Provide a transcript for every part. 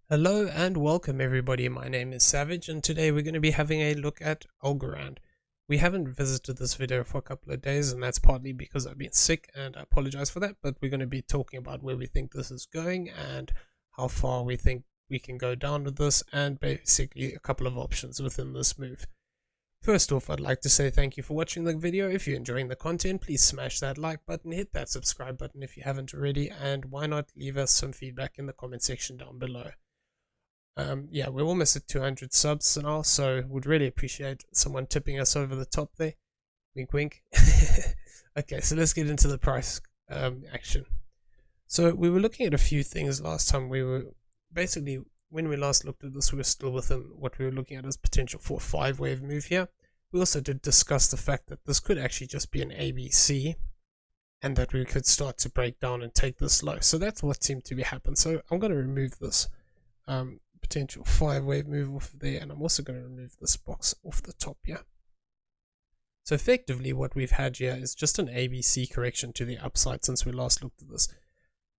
Hello and welcome everybody, my name is Savage and today we're going to be having a look at Algorand. We haven't visited this video for a couple of days and that's partly because I've been sick and I apologize for that, but we're going to be talking about where we think this is going and how far we think we can go down with this and basically a couple of options within this move. First off, I'd like to say thank you for watching the video. If you're enjoying the content, please smash that like button, hit that subscribe button if you haven't already, and why not leave us some feedback in the comment section down below. Yeah, we're almost at 200 subs now, so would really appreciate someone tipping us over the top there. Wink wink. Okay, so let's get into the price action. So we were looking at a few things last time. We were basically, when we last looked at this, we were still within what we were looking at as potential for a 5-wave move here. We also did discuss the fact that this could actually just be an ABC and that we could start to break down and take this low. So that's what seemed to be happening. So I'm going to remove this potential 5-wave move off of there, and I'm also going to remove this box off the top here. So effectively what we've had here is just an ABC correction to the upside since we last looked at this.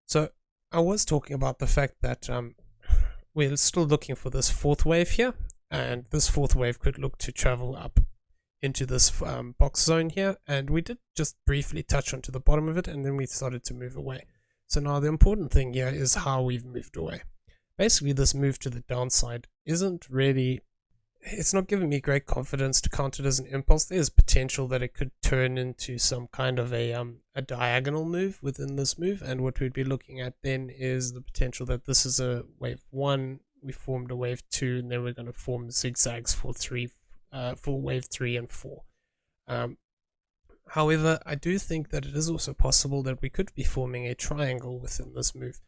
So I was talking about the fact that we're still looking for this 4th wave here, and this 4th wave could look to travel up into this box zone here, and we did just briefly touch onto the bottom of it and then we started to move away. So now the important thing here is how we've moved away. Basically, this move to the downside isn't really, it's not giving me great confidence to count it as an impulse. There's potential that it could turn into some kind of a diagonal move within this move, and what we'd be looking at then is the potential that this is a wave 1, we formed a wave 2, and then we're going to form zigzags for wave 3 and 4. However, I do think that it is also possible that we could be forming a triangle within this move.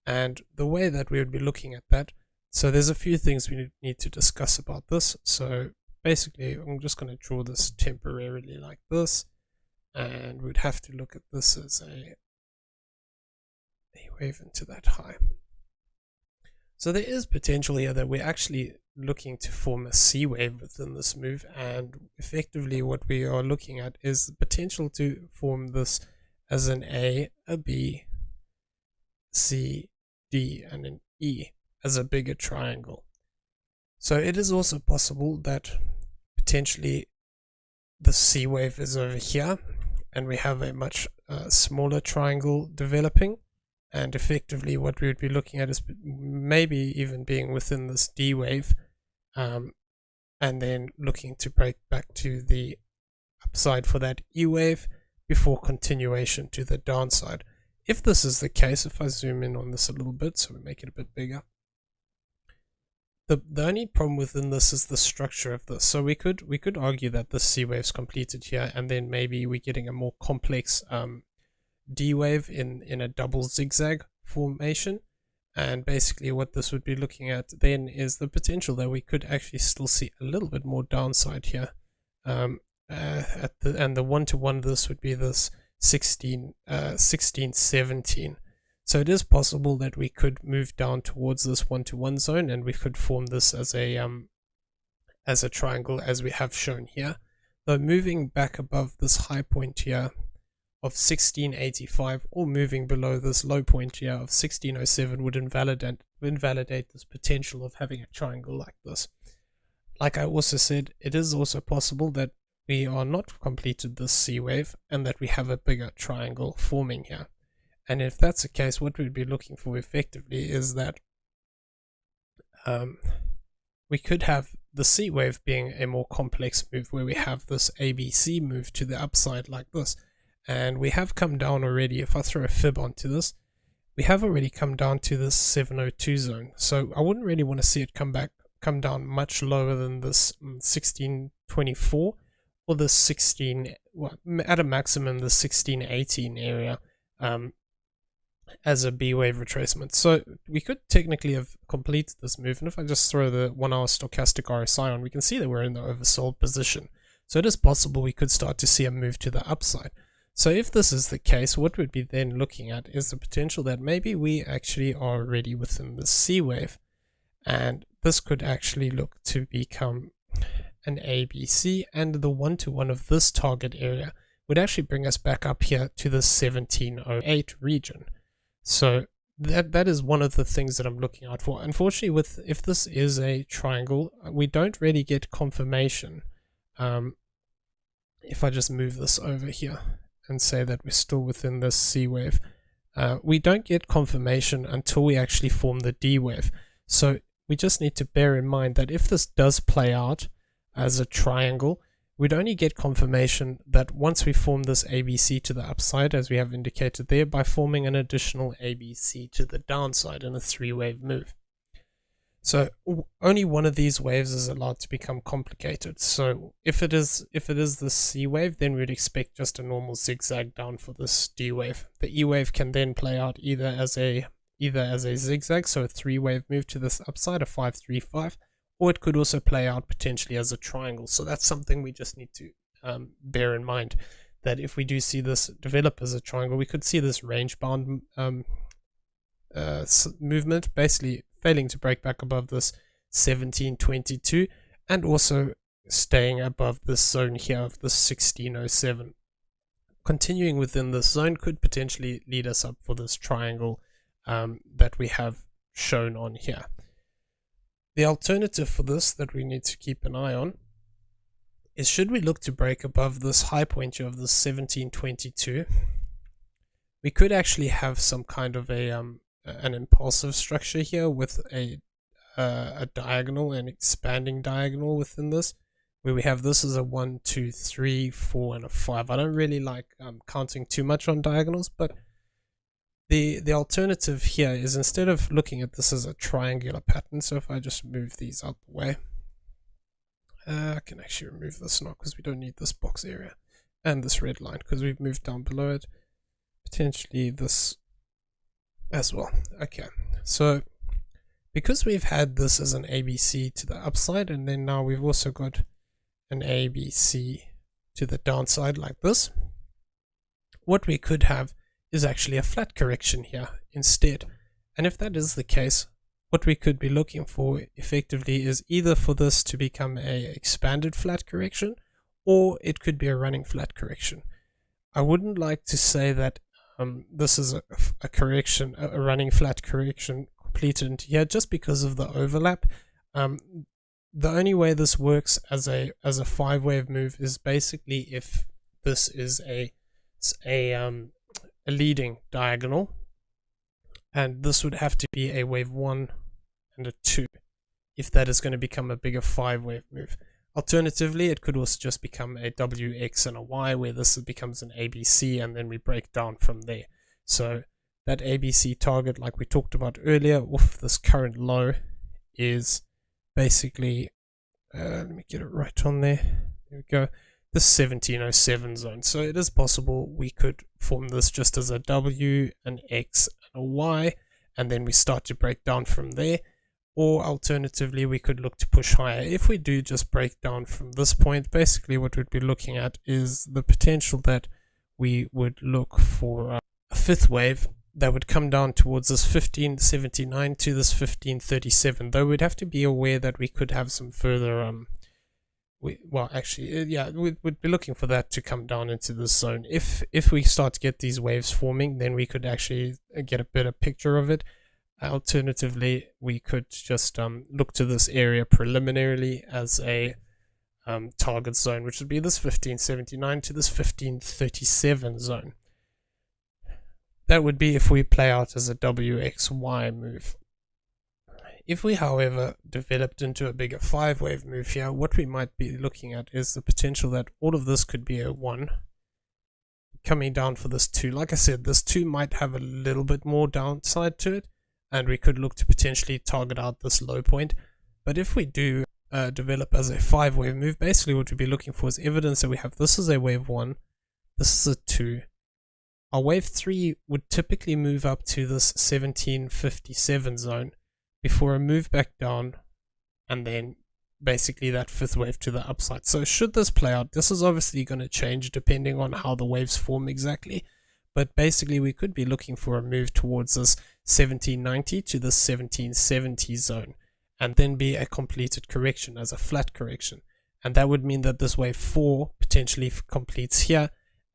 And the way that we would be looking at that, so there's a few things we need to discuss about this. So basically, I'm just going to draw this temporarily like this, and we'd have to look at this as a wave into that high. So there is potential here that we're actually looking to form a C wave within this move, and effectively what we are looking at is the potential to form this as an A, a B, C, D, and an E as a bigger triangle. So it is also possible that potentially the C wave is over here and we have a much smaller triangle developing, and effectively what we would be looking at is maybe even being within this D wave and then looking to break back to the upside for that E wave before continuation to the downside. If this is the case, if I zoom in on this a little bit, so we make it a bit bigger, the only problem within this is the structure of this. So we could argue that this C wave's completed here, and then maybe we're getting a more complex D wave in a double zigzag formation. And basically what this would be looking at then is the potential that we could actually still see a little bit more downside here. And the one-to-one of this would be this 16, 17. So it is possible that we could move down towards this 1-to-1 zone and we could form this as a triangle as we have shown here. Though moving back above this high point here of 1685 or moving below this low point here of 1607 would invalidate this potential of having a triangle like this. Like I also said, it is also possible that we are not completed this C wave and that we have a bigger triangle forming here. And if that's the case, what we'd be looking for effectively is that we could have the C wave being a more complex move where we have this ABC move to the upside like this. And we have come down already. If I throw a fib onto this, we have already come down to this 702 zone. So I wouldn't really want to see it come down much lower than this 1624. Or the 16, well, at a maximum the 1618 area as a B wave retracement. So we could technically have completed this move, and if I just throw the 1-hour stochastic RSI on, we can see that we're in the oversold position. So it is possible we could start to see a move to the upside. So if this is the case, what we'd be then looking at is the potential that maybe we actually are already within the C wave, and this could actually look to become an ABC, and the 1-to-1 of this target area would actually bring us back up here to the 1708 region. So that is one of the things that I'm looking out for. Unfortunately, if this is a triangle, we don't really get confirmation. If I just move this over here and say that we're still within this C wave, we don't get confirmation until we actually form the D wave. So we just need to bear in mind that if this does play out as a triangle, we'd only get confirmation that once we form this ABC to the upside, as we have indicated there, by forming an additional ABC to the downside in a 3-wave move. So only one of these waves is allowed to become complicated. So if it is the C wave, then we'd expect just a normal zigzag down for this D wave. The E wave can then play out either as a zigzag, so a 3-wave move to this upside, a 5-3-5, or it could also play out potentially as a triangle. So that's something we just need to bear in mind, that if we do see this develop as a triangle, we could see this range bound movement, basically failing to break back above this 1722 and also staying above this zone here of the 1607. Continuing within this zone could potentially lead us up for this triangle that we have shown on here. The alternative for this that we need to keep an eye on is, should we look to break above this high point here of the 1722, we could actually have some kind of an impulsive structure here with a diagonal, an expanding diagonal within this, where we have this as a 1, 2, 3, 4, and a 5. I don't really like counting too much on diagonals, but the alternative here is, instead of looking at this as a triangular pattern, so if I just move these out the way, I can actually remove this now because we don't need this box area and this red line because we've moved down below it, potentially this as well. Okay, so because we've had this as an ABC to the upside, and then now we've also got an ABC to the downside like this, what we could have is actually a flat correction here instead. And if that is the case, what we could be looking for effectively is either for this to become a expanded flat correction, or it could be a running flat correction. I wouldn't like to say that this is a correction, a running flat correction completed into here, just because of the overlap. The only way this works as a 5-wave move is basically if this is a leading diagonal, and this would have to be a wave 1 and a 2 if that is going to become a bigger 5-wave move. Alternatively, it could also just become a WX and a Y, where this becomes an ABC, and then we break down from there. So that ABC target, like we talked about earlier, off this current low, is basically, let me get it right on there. There we go. The 1707 zone. So it is possible we could form this just as a W, an X, and a Y, and then we start to break down from there. Or alternatively, we could look to push higher. If we do just break down from this point, basically what we'd be looking at is the potential that we would look for a 5th wave that would come down towards this 1579 to this 1537, though we'd have to be aware that we could have some further we'd be looking for that to come down into this zone. If we start to get these waves forming, then we could actually get a better picture of it. Alternatively, we could just look to this area preliminarily as a target zone, which would be this 1579 to this 1537 zone. That would be if we play out as a WXY move. If we, however, developed into a bigger 5-wave move here, what we might be looking at is the potential that all of this could be a 1 coming down for this 2. Like I said, this 2 might have a little bit more downside to it, and we could look to potentially target out this low point. But if we do develop as a 5-wave move, basically what we'd be looking for is evidence that we have this is a wave 1, this is a 2. Our wave 3 would typically move up to this 1757 zone before a move back down, and then basically that 5th wave to the upside. So should this play out, this is obviously going to change depending on how the waves form exactly, but basically we could be looking for a move towards this 1790 to this 1770 zone, and then be a completed correction as a flat correction. And that would mean that this wave 4 potentially completes here,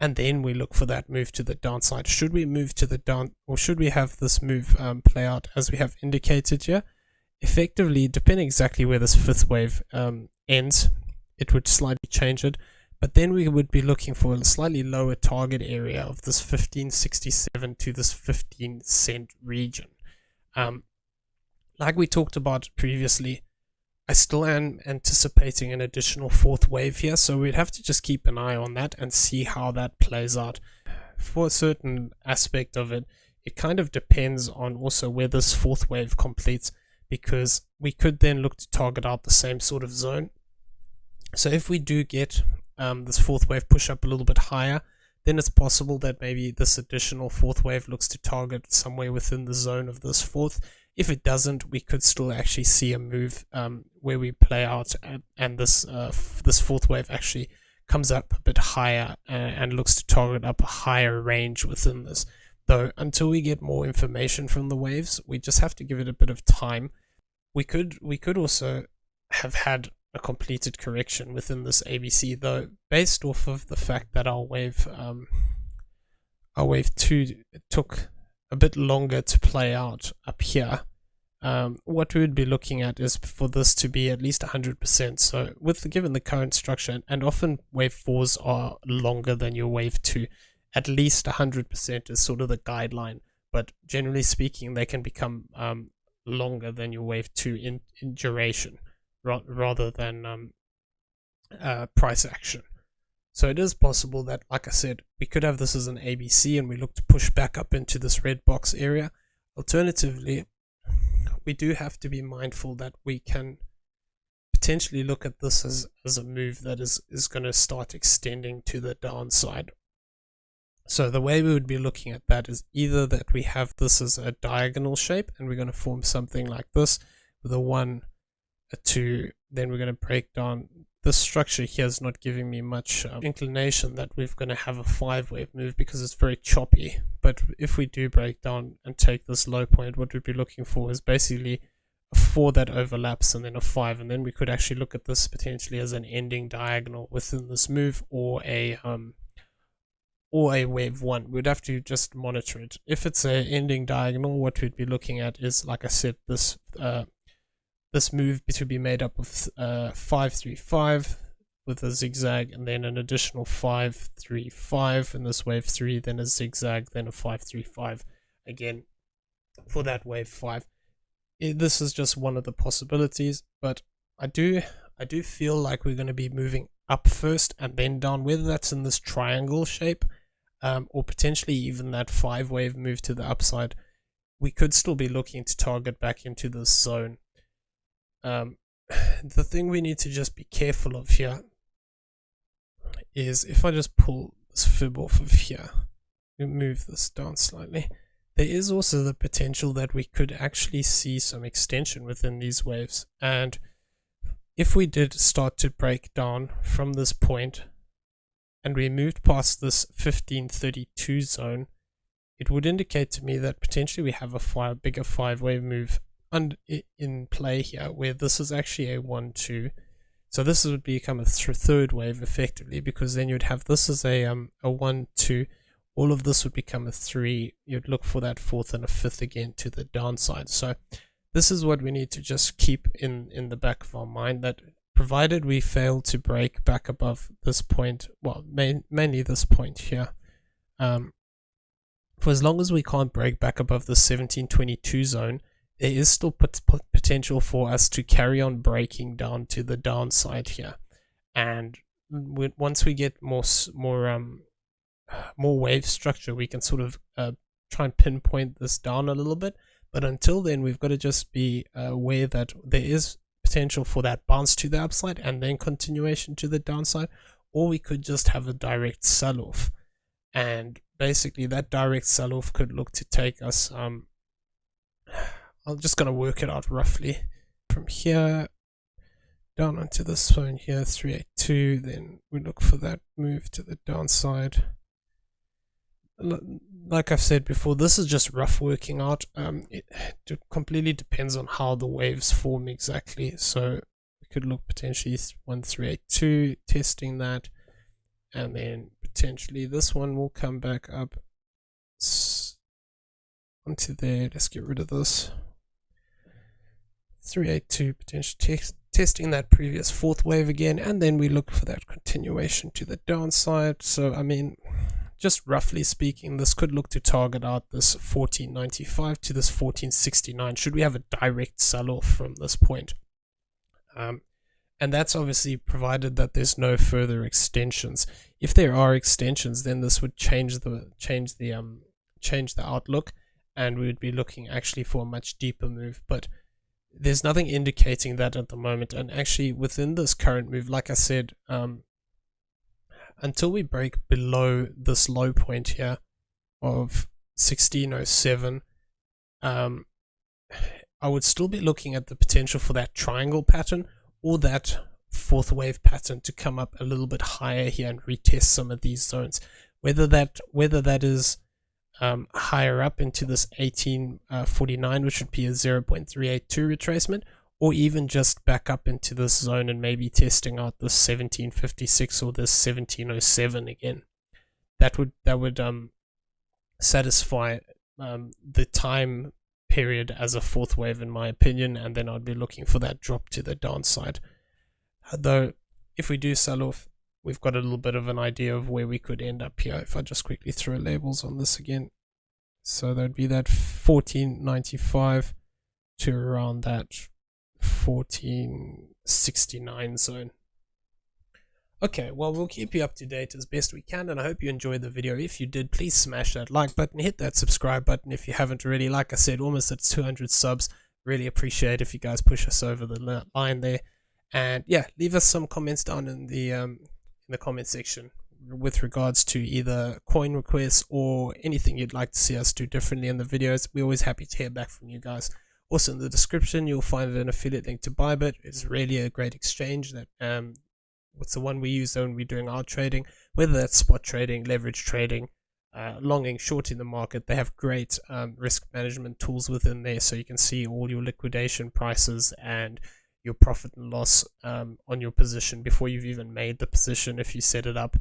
and then we look for that move to the downside. Should we move to the down, or should we have this move play out as we have indicated here? Effectively, depending exactly where this fifth wave ends, it would slightly change it, but then we would be looking for a slightly lower target area of this 1567 to this 15 cent region. Like we talked about previously, I still am anticipating an additional fourth wave here, so we'd have to just keep an eye on that and see how that plays out. For a certain aspect of it, it kind of depends on also where this fourth wave completes, because we could then look to target out the same sort of zone. So if we do get this fourth wave push up a little bit higher, then it's possible that maybe this additional fourth wave looks to target somewhere within the zone of this fourth. If it doesn't, we could still actually see a move where we play out and this fourth wave actually comes up a bit higher and looks to target up a higher range within this. Though until we get more information from the waves, we just have to give it a bit of time. We could also have had a completed correction within this ABC, though, based off of the fact that our wave 2 took a bit longer to play out up here. What we would be looking at is for this to be at least 100%. So given the current structure, and often wave 4s are longer than your wave 2, at least 100% is sort of the guideline, but generally speaking they can become longer than your wave 2 in duration rather than price action. So it is possible that, like I said, we could have this as an ABC and we look to push back up into this red box area. Alternatively, we do have to be mindful that we can potentially look at this as a move that is going to start extending to the downside. So the way we would be looking at that is either that we have this as a diagonal shape and we're going to form something like this with a 1, a 2, then we're going to break down. This structure here is not giving me much inclination that we're going to have a 5 wave move because it's very choppy. But if we do break down and take this low point, what we'd be looking for is basically a 4 that overlaps and then a 5, and then we could actually look at this potentially as an ending diagonal within this move, or a wave 1. We'd have to just monitor it. If it's an ending diagonal, what we'd be looking at is, like I said, this move to be made up of 535 with a zigzag, and then an additional 535 in this wave 3, then a zigzag, then a 535 again for that wave 5. This is just one of the possibilities, but I do feel like we're going to be moving up first and then down, whether that's in this triangle shape or potentially even that 5 wave move to the upside. We could still be looking to target back into this zone. The thing we need to just be careful of here is, if I just pull this fib off of here, we move this down slightly, there is also the potential that we could actually see some extension within these waves. And if we did start to break down from this point and we moved past this 1532 zone, it would indicate to me that potentially we have a bigger 5 wave move in play here, where this is actually a 1-2. So this would become a third wave effectively, because then you'd have this as a 1-2. All of this would become a 3. You'd look for that 4th and a 5th again to the downside. So this is what we need to just keep in the back of our mind, that provided we fail to break back above this point, well, mainly this point here, for as long as we can't break back above the 1722 zone, there is still potential for us to carry on breaking down to the downside here. And once we get more wave structure, we can sort of try and pinpoint this down a little bit. But until then, we've got to just be aware that there is potential for that bounce to the upside and then continuation to the downside, or we could just have a direct sell-off. And basically that direct sell-off could look to take us I'm just going to work it out roughly from here down onto this zone here, 382. Then we look for that move to the downside. Like I've said before, this is just rough working out. It completely depends on how the waves form exactly. So we could look potentially 1382, testing that, and then potentially. This one will come back up onto there. Let's get rid of this. 382, potentially testing that previous fourth wave again, and then we look for that continuation to the downside. So I mean, just roughly speaking, this could look to target out this 1495 to this 1469 should we have a direct sell-off from this point. And that's obviously provided that there's no further extensions. If there are extensions, then this would change the outlook, and we would be looking actually for a much deeper move. But there's nothing indicating that at the moment. And actually within this current move, like I said, until we break below this low point here of 1607, I would still be looking at the potential for that triangle pattern or that fourth wave pattern to come up a little bit higher here and retest some of these zones. Whether that is higher up into this 1849, which would be a 0.382 retracement, or even just back up into this zone and maybe testing out this 1756 or this 1707 again. That would satisfy the time period as a fourth wave, in my opinion, and then I'd be looking for that drop to the downside. Though if we do sell off, we've got a little bit of an idea of where we could end up here. If I just quickly throw labels on this again, so that'd be that 1495 to around that 1469 zone. Okay, well, we'll keep you up to date as best we can, and I hope you enjoyed the video. If you did, please smash that like button, hit that subscribe button if you haven't already. Like I said, almost at 200 subs. Really appreciate if you guys push us over the line there. And yeah, leave us some comments down in the comment section with regards to either coin requests or anything you'd like to see us do differently in the videos. We're always happy to hear back from you guys. Also in the description, you'll find an affiliate link to BYBIT. It's really a great exchange that what's the one we use when we're doing our trading, whether that's spot trading, leverage trading, longing, shorting the market. They have great risk management tools within there, so you can see all your liquidation prices and your profit and loss on your position before you've even made the position if you set it up.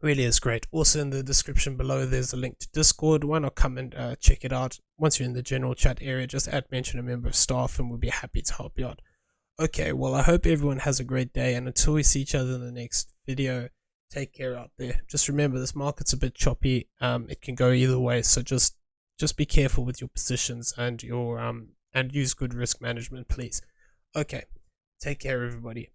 Really is great. Also in the description below, there's a link to Discord. Why not come and check it out? Once you're in the general chat area, just mention a member of staff and we'll be happy to help you out. Okay, well, I hope everyone has a great day, and until we see each other in the next video, take care out there. Just remember, this market's a bit choppy. It can go either way, so just be careful with your positions and your and use good risk management, please. Okay, take care, everybody.